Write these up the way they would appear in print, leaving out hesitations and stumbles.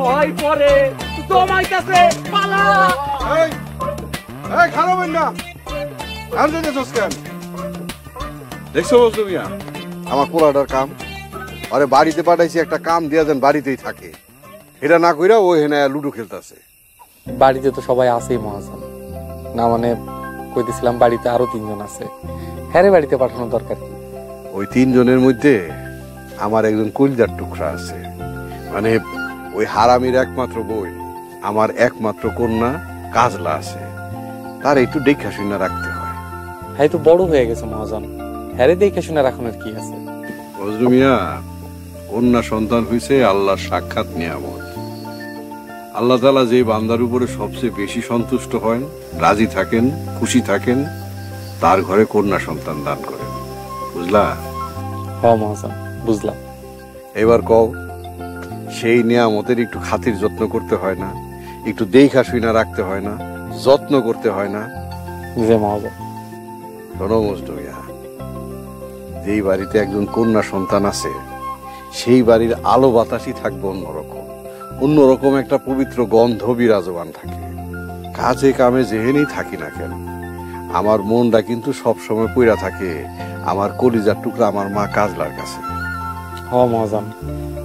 ভয় পরে জমাইতেছে পালা। এই এই খারাপ না আর যেতেছস কেন? দেখছো বসু মিয়া আমার পোলাটার কাম, আরে বাড়িতে পাঠাইছি একটা কাম দিয়া দেন বাড়িতেই থাকে, এটা না কইরা ও হেনা লুডো খেলতেছে। বাড়িতে তো সবাই আছেই মহাজন, না মানে কইতেছিলাম বাড়িতে আরো 3 জন আছে, হ্যাঁ বাড়িতে পাঠানোর দরকার কি? ওই 3 জনের মধ্যে আমার একজন কলিজার টুকরা আছে, মানে ওই হারামির একমাত্র বই, আমার একমাত্র কন্যা কাজলা আছে, তার একটু দেখা শুনে রাখতে হয়। হ্যাঁ তো বড় হয়ে গেছে মহাজন, হ্যাঁ দেখে শুনে রাখানোর কি আছে? বজলু মিয়া, কন্যা সন্তান হইছে আল্লাহর সাক্ষাৎ নিয়ামত। আল্লাহ তাআলা যে বান্দার উপরে সবচেয়ে বেশি সন্তুষ্ট হয়, রাজি থাকেন, খুশি থাকেন, তার ঘরে কন্যা সন্তান দান করেন, বুঝলা? হ্যাঁ মহাজন বুঝলাম। এবার কও, সেই নিয়ামতের একটু খাতির যত্ন করতে হয় না? একটু দেখা শুনা রাখতে হয় না? যত্ন করতে হয় না? যে মহাজন শোনো মজনু মিয়া, যেই বাড়িতে একজন কন্যা সন্তান আছে সেই বাড়ির আলো বাতাসই থাকবে অন্যরকম, অন্যরকম একটা পবিত্র গন্ধ বিরাজমান থাকে। কাজে কামে যেহেনেই থাকি না কেন, আমার মনটা কিন্তু সবসময় পইরা থাকে আমার কলিজার টুকরা আমার মা কাজলার কাছে। হ্যাঁ মহাজন,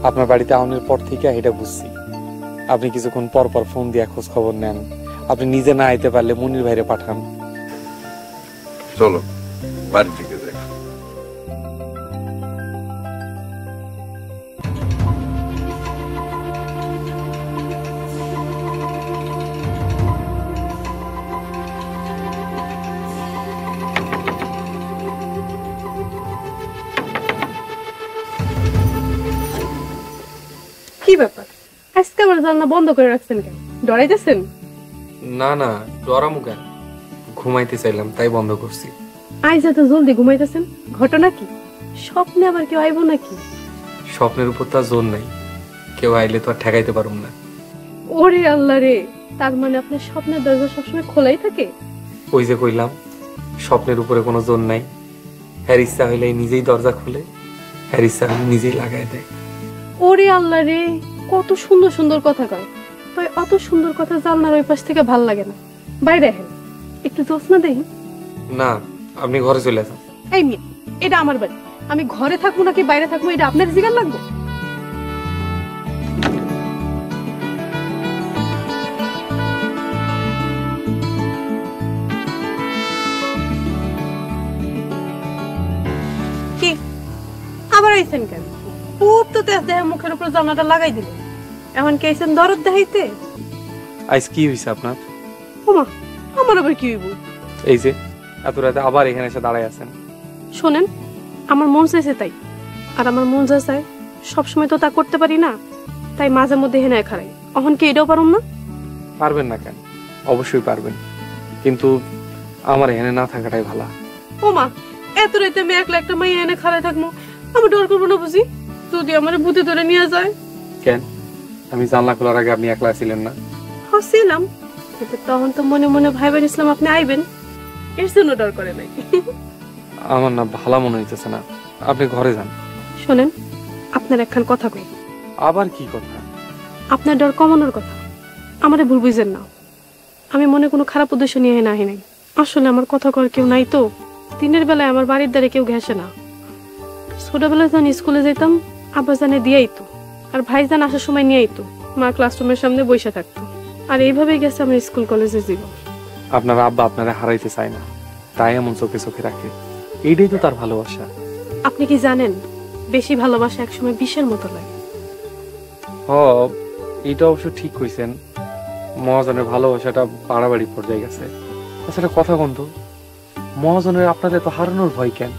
আপনার বাড়িতে আউনের পর থেকে এটা বুঝছি। আপনি কিছুক্ষণ পর পর ফোন দিয়ে খোঁজ খবর নেন, আপনি নিজে না আইতে পারলে মুনির ভাইরে পাঠান। চলো বাড়ি থেকে যাই। কি ব্যাপার, আজকে আমার জানলা বন্ধ করে রাখছেন কেন? ডরাইতেছেন? না না, ডরামু কেন, ঘুমাইতে চাইলাম তাই বন্ধ করছি। আজ এত জলদি ঘুমাইতেছেন, ঘটনা কি? স্বপ্নে আবার কেউ আইব নাকি? স্বপ্নের উপর তো জোর নাই, কেউ আইলে তো আর ঠেকাইতে পারুম না। ওরে আল্লাহ রে, তার মানে আপনার স্বপ্নের দরজা সবসময় খোলাই থাকে? ওই যে কইলাম, স্বপ্নের উপরে কোনো জোর নাই, হ্যার ইচ্ছা হইলে নিজেই দরজা খুলে, হ্যার ইচ্ছা হইলে নিজেই লাগাই দেয়। ওরে আল্লাহ রে, কত সুন্দর সুন্দর কথা কয়। তো অত সুন্দর কথা জানলার ওই পাশ থেকে ভাল লাগে না, বাইরে হেন একটু জোৎস্না দেখি। না, আপনি ঘরে চলে যান। এই মেয়ে, এটা আমার বাড়ি, আমি ঘরে থাকবো নাকি বাইরে থাকবো এটা আপনার জিগার লাগবো? কি আবার আইছেন কেন? খুব তো তেজ দেহে মুখের উপর জানাটা লাগাই দিলে, এখন কি আইছেন দরদ দেখাইতে? আজ কি হয়েছে আপনার? ওমা, আমার আবার কি হইব? এই যে এত রাতে আবার এখানে এসে দাঁড়ায় আছেন। শোনেন, আমার মন চাইছে তাই, আর আমার মন যা চায় সবসময় তো তা করতে পারি না, তাই মাঝে মধ্যে হেনায় খারাই। অহন কি এটাও পারুম না? পারবেন না কেন? অবশ্যই পারবেন, কিন্তু আমার এখানে না থাকাটাই ভালো। ওমা, এত রাতে আমি একলা একটা মাইয়া এনে খারাই থাকবো, আমি ডর করবো না বুঝি? যদি আমার ভূতে ধরে নিয়ে যায়? কেন, আমি জানলা খোলার আগে আপনি একলা ছিলেন না? হাসিলাম, কিন্তু তখন তো মনে মনে ভাইবার ইসলাম আপনি আইবেন, এর জন্য ডর করে নাই। আমার না ভালো মনে হইতেছে না, আপনি ঘরে যান। শোনেন, আপনার একখান কথা কই। আবার কি কথা? আপনার ডর কমানোর কথা। আমারে ভুল বুঝেন না, আমি মনে কোনো খারাপ উদ্দেশ্য নিয়ে নাহি নাই। আসলে আমার কথা কর কেউ নাই তো, দিনের বেলায় আমার বাড়ির দ্বারে কেউ ঘেসে না। ছোটবেলায় যখন স্কুলে যেতাম আব্বা জানে দিয়েই তো, আর ভাইজান আসার সময় নিয়েই তো, মা ক্লাসরুমের সামনে বসে থাকতো, আর এইভাবেই গেছে আমার স্কুল কলেজের জীবন। আপনার আব্বা আপনারা হারাইতে চায় না, তাই এমন চোখে চোখে রাখে, এইটাই তো তার ভালোবাসা। আপনি কি জানেন, বেশি ভালোবাসা একসময় বিষের মতো লাগে। হ, এইটা অবশ্য ঠিক কইছেন, মহাজনের ভালোবাসাটা বাড়াবাড়ি পর্যায়ে গেছে। আচ্ছা কথা বন্ধু, মহাজনের আপনাদের তো হারানোর ভয় কেন?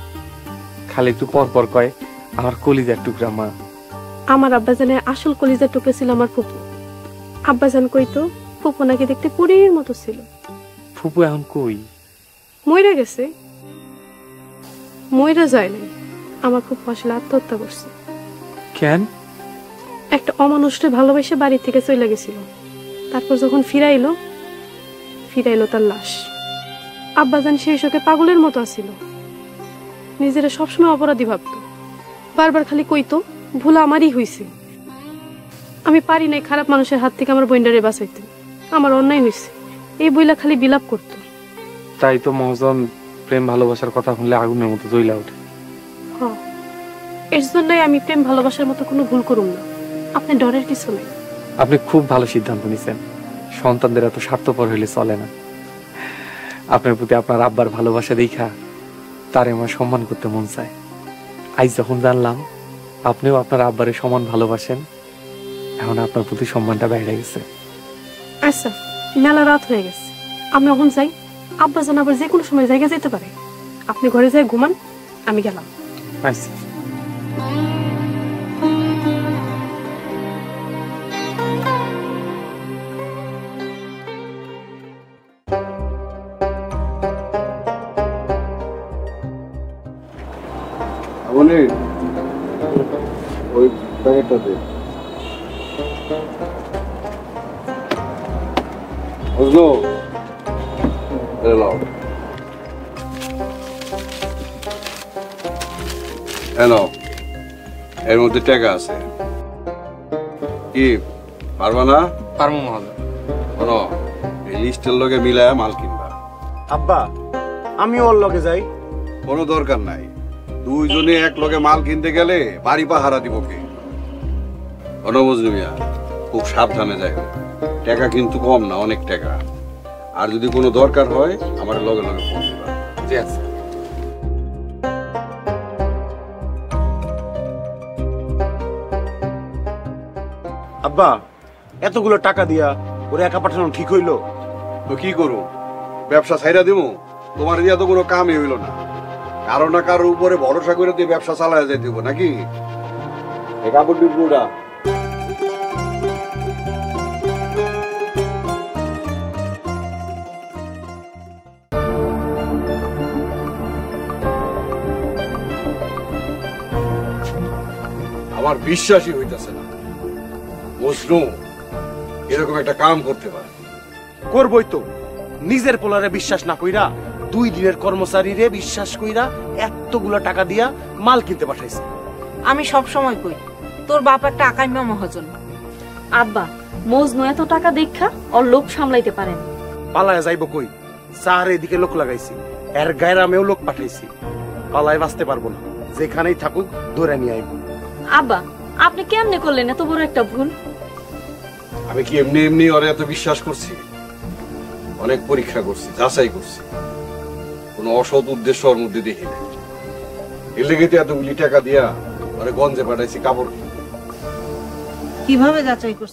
খালি একটু পর পর কয় আমার কলিজার টুকরা মা। আমার আব্বাজানের আসল কলিজার টুকরা ছিল আমার ফুপু। আব্বাজান কইতো ফুপু নাকি দেখতে পরীর মতো ছিল। ফুপু এখন কই? মইরা গেছে। মইরা যায় নাই, আমার ফুপু আসলে আত্মহত্যা করছে। কেন? একটা অমানুষকে ভালোবেসে বাড়ি থেকে চলে গেছিল, তারপর যখন ফিরাইলো তার লাশ। আব্বাজান সেই শোকে পাগলের মতো আছিল, নিজেরা সবসময় অপরাধী ভাবত, বারবার খালি কইতো ভুল আমারই হইছে। আমি পারি নাই খারাপ মানুষের হাত থেকে আমার বোনটারে বাঁচাইতে। আমার অন্যায় হয়েছে এই বইলা খালি বিলাপ করতো। তাই তো মহাজন প্রেম ভালোবাসার কথা শুনলে আগুনের মতো জ্বলা ওঠে। হ্যাঁ, এর জন্যই আমি প্রেম ভালোবাসার মতো কোনো ভুল করুম না। আপনি ডরের কিছু নেই। আপনি খুব ভালো সিদ্ধান্ত নিছেন। সন্তানদের এত স্বার্থপর হইলে চলে না। আপনার প্রতি আপনার আব্বার ভালোবাসা দেখা তারে আমার সম্মান করতে মন চায়। আজ যখন জানলাম আপনিও আপনার আব্বারে সমান ভালোবাসেন, এখন আপনার প্রতি সম্মানটা বেড়ে গেছে। আচ্ছা, মেলা রাত হয়ে গেছে, আমি এখন যাই। আব্বা যেন আবার যে কোনো সময় জায়গা যেতে পারে। আপনি ঘরে যাই ঘুমান, আমি গেলাম। আচ্ছা। ওই প্যাকেটটাতে বুঝলো এর মধ্যে টাকা আছে। কি পারবা না? পারবো মহাজন। শোনো, এই লিস্টের লগে মিলায় মাল কিনবা। আব্বা আমি ওর লগে যাই। কোনো দরকার নাই, দুইজনে এক লগে মাল কিনতে গেলে বাড়ি পাহারা দিব কে? বুঝলি মিয়া, খুব সাবধানে যাই। টাকা কিন্তু কম না, অনেক টাকা। আর যদি কোনো দরকার হয় আমার লগে লগে ফোন দিবা। জি আছে। আব্বা এতগুলো টাকা দিয়া ওরে একা পাঠানো ঠিক হইলো? তো কি করো, ব্যবসা ছাইরা দিব? তোমার দিয়া তো কোনো কামই হইল না। কারো না কারোর উপরে ভরসা করে দিয়ে ব্যবসা চালায় যাই দিব নাকি? কাপড় ডিপুটা আমার বিশ্বাসই হইতেছে না মজনু এরকম একটা কাম করতে পারে। করবই তো, নিজের পোলারে বিশ্বাস না কইরা 2 দিনের কর্মচারীরে বিশ্বাস কইরা এতগুলো টাকা দিয়া মাল কিনতে পাঠাইছে। আমি সব সময় কই তোর বাপ একটা আকাইমা মহাজন। আব্বা মজনু এত টাকা দেখা ওর লোভ সামলাইতে পারেন। পালায় যাইব কই? চার এদিকে লোক লাগাইছি, এর গায়রামেও লোক পাঠাইছি। পালায় বাঁচতে পারবো না, যেখানেই থাকুক ধরে নিয়ে আইব। আব্বা আপনি কেমনে করলেন এত বড় একটা ভুল? আমি কি এমনি এমনি ওরে এত বিশ্বাস করছি? অনেক পরীক্ষা করছি, যাচাই করছি, কোনো অসৎ উদ্দেশ্য ওর মধ্যে দেখি না। এর লেগে তো এতগুলি টাকা দিয়া ওরে গঞ্জে পাঠাইছি কাপড়। কিভাবে যাচাই করছ?